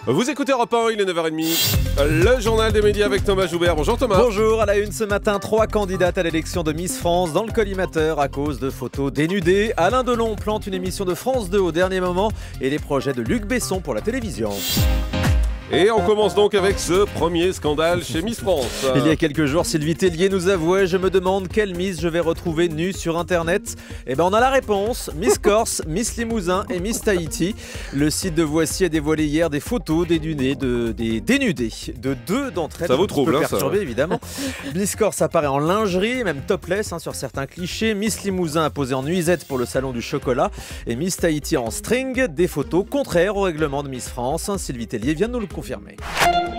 Vous écoutez Europe 1, il est 9h30. Le journal des médias avec Thomas Joubert. Bonjour Thomas. Bonjour, à la une ce matin, 3 candidates à l'élection de Miss France dans le collimateur à cause de photos dénudées. Alain Delon plante une émission de France 2 au dernier moment et les projets de Luc Besson pour la télévision. Et on commence donc avec ce premier scandale chez Miss France. Il y a quelques jours, Sylvie Tellier nous avouait « Je me demande quelle Miss je vais retrouver nue sur Internet ». Eh ben on a la réponse, Miss Corse, Miss Limousin et Miss Tahiti. Le site de Voici a dévoilé hier des photos des dénudées de deux d'entre elles. Ça vous trouble, perturbé, évidemment. Miss Corse apparaît en lingerie, même topless sur certains clichés. Miss Limousin a posé en nuisette pour le salon du chocolat. Et Miss Tahiti en string, des photos contraires au règlement de Miss France. Sylvie Tellier vient de nous le confirmer.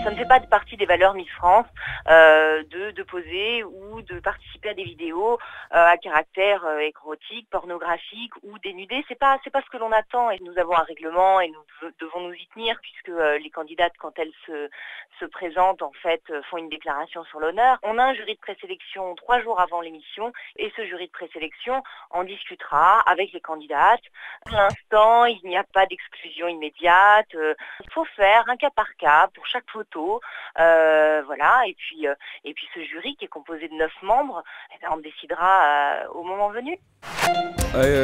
Ça ne fait pas partie des valeurs Miss France de poser ou de participer à des vidéos à caractère érotique, pornographique ou dénudé. C'est pas ce que l'on attend et nous avons un règlement et nous devons nous y tenir puisque les candidates quand elles se présentent en fait font une déclaration sur l'honneur. On a un jury de présélection 3 jours avant l'émission et ce jury de présélection en discutera avec les candidates. Pour l'instant, il n'y a pas d'exclusion immédiate. Il faut faire un cas par cas pour chaque photo, voilà. Et puis ce jury qui est composé de 9 membres, on décidera au moment venu.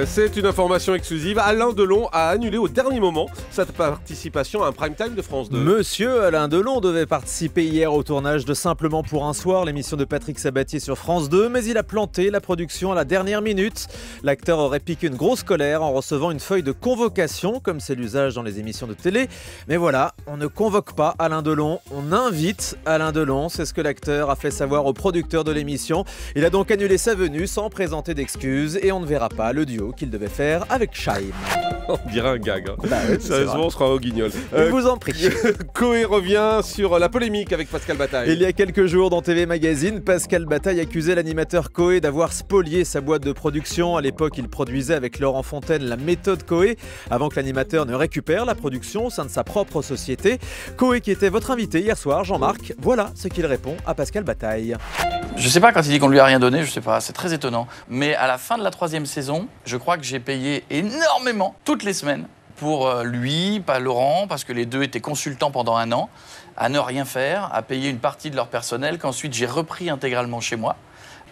C'est une information exclusive. Alain Delon a annulé au dernier moment sa participation à un prime time de France 2. Monsieur Alain Delon devait participer hier au tournage de Simplement pour un soir, l'émission de Patrick Sabatier sur France 2, mais il a planté la production à la dernière minute. L'acteur aurait piqué une grosse colère en recevant une feuille de convocation, comme c'est l'usage dans les émissions de télé. Mais voilà, on ne convoque pas Alain Delon, on invite Alain Delon, c'est ce que l'acteur a fait savoir au producteur de l'émission. Il a donc annulé sa venue sans présenter d'excuses et on ne verra pas le duo qu'il devait faire avec Shaim. On dirait un gag. Hein. Bah oui, sérieusement, on sera au guignol. Je vous en prie. Coé revient sur la polémique avec Pascal Bataille. Il y a quelques jours dans TV Magazine, Pascal Bataille accusait l'animateur Coé d'avoir spolié sa boîte de production. À l'époque, il produisait avec Laurent Fontaine la méthode Coé, avant que l'animateur ne récupère la production au sein de sa propre société. Coé qui était votre invité hier soir, Jean-Marc, voilà ce qu'il répond à Pascal Bataille. Je sais pas, quand il dit qu'on lui a rien donné, je sais pas, c'est très étonnant. Mais à la fin de la 3e saison, je crois que j'ai payé énormément, toutes les semaines, pour lui, pas Laurent, parce que les deux étaient consultants pendant 1 an, à ne rien faire, à payer une partie de leur personnel, qu'ensuite j'ai repris intégralement chez moi.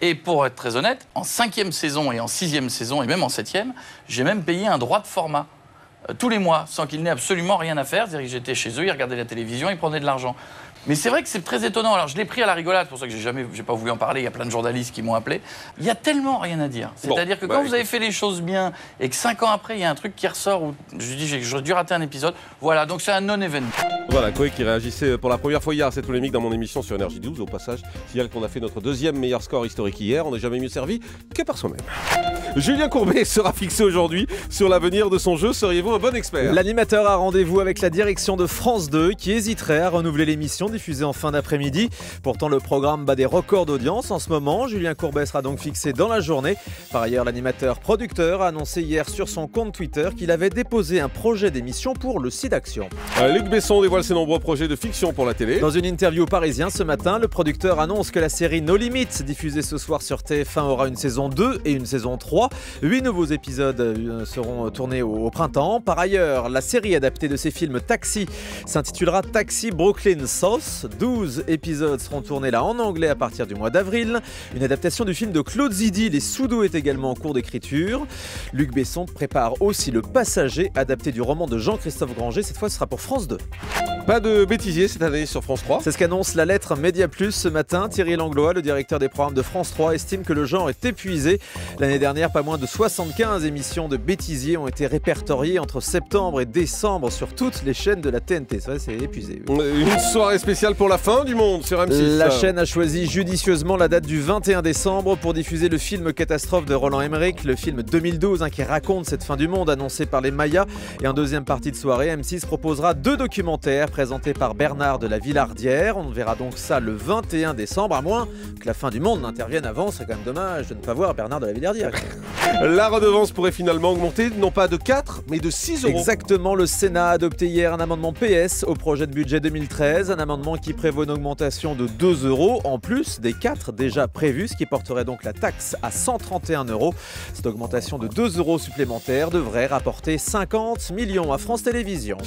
Et pour être très honnête, en 5e saison et en 6e saison, et même en 7e, j'ai même payé un droit de format. Tous les mois, sans qu'il n'ait absolument rien à faire. C'est-à-dire que j'étais chez eux, ils regardaient la télévision, ils prenaient de l'argent. Mais c'est vrai que c'est très étonnant. Alors je l'ai pris à la rigolade, c'est pour ça que j'ai pas voulu en parler, il y a plein de journalistes qui m'ont appelé. Il y a tellement rien à dire. C'est-à-dire que quand vous avez fait les choses bien et que 5 ans après, il y a un truc qui ressort où je dis j'aurais dû rater un épisode, voilà, donc c'est un non-événement. Voilà, Coé qui réagissait pour la première fois hier à cette polémique dans mon émission sur Énergie 12. Au passage, signale qu'on a fait notre 2e meilleur score historique hier. On n'est jamais mieux servi que par soi-même. Julien Courbet sera fixé aujourd'hui sur l'avenir de son jeu. Seriez-vous un bon expert? L'animateur a rendez-vous avec la direction de France 2 qui hésiterait à renouveler l'émission diffusée en fin d'après-midi. Pourtant, le programme bat des records d'audience en ce moment. Julien Courbet sera donc fixé dans la journée. Par ailleurs, l'animateur-producteur a annoncé hier sur son compte Twitter qu'il avait déposé un projet d'émission pour le site Action. Luc Besson dévoile ses nombreux projets de fiction pour la télé. Dans une interview au Parisien ce matin, le producteur annonce que la série No Limits, diffusée ce soir sur TF1, aura une saison 2 et une saison 3. 8 nouveaux épisodes seront tournés au printemps. Par ailleurs, la série adaptée de ses films Taxi s'intitulera Taxi Brooklyn South. 12 épisodes seront tournés là en anglais à partir du mois d'avril. Une adaptation du film de Claude Zidi, Les Sous-Dos, est également en cours d'écriture. Luc Besson prépare aussi Le Passager, adapté du roman de Jean-Christophe Granger. Cette fois, ce sera pour France 2. Pas de bêtisier cette année sur France 3. C'est ce qu'annonce la lettre Média Plus ce matin. Thierry Langlois, le directeur des programmes de France 3, estime que le genre est épuisé. L'année dernière, pas moins de 75 émissions de bêtisier ont été répertoriées entre septembre et décembre sur toutes les chaînes de la TNT. C'est vrai, c'est épuisé. Oui. Une soirée spéciale pour la fin du monde sur M6. La chaîne a choisi judicieusement la date du 21 décembre pour diffuser le film Catastrophe de Roland Emmerich, le film 2012 qui raconte cette fin du monde annoncée par les Mayas. Et en deuxième partie de soirée, M6 proposera 2 documentaires présentés par Bernard de la Villardière. On verra donc ça le 21 décembre, à moins que la fin du monde n'intervienne avant. C'est quand même dommage de ne pas voir Bernard de la Villardière. La redevance pourrait finalement augmenter, non pas de 4, mais de 6 euros. Exactement, le Sénat a adopté hier un amendement PS au projet de budget 2013, un amendement qui prévoit une augmentation de 2 euros en plus des 4 déjà prévus, ce qui porterait donc la taxe à 131 euros. Cette augmentation de 2 euros supplémentaires devrait rapporter 50 millions à France Télévisions.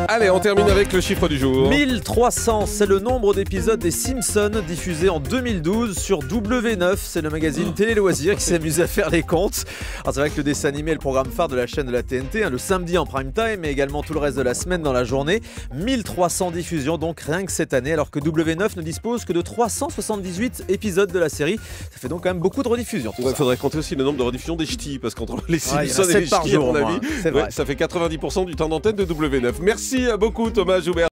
Allez, on termine avec le chiffre du jour. 1300, c'est le nombre d'épisodes des Simpsons diffusés en 2012 sur W9. C'est le magazine Télé Loisirs qui s'est amusé à faire les comptes. Alors c'est vrai que le dessin animé est le programme phare de la chaîne de la TNT, le samedi en prime time, mais également tout le reste de la semaine dans la journée. 1300 diffusions donc rien que cette année, alors que W9 ne dispose que de 378 épisodes de la série. Ça fait donc quand même beaucoup de rediffusions. Il faudrait compter aussi le nombre de rediffusions des ch'tis, parce qu'entre les il y en Simpsons a et les 7 par ch'tis, à jour, mon au moins. avis, C'est vrai. ça fait 90% du temps d'antenne de W9. Merci beaucoup Thomas Joubert.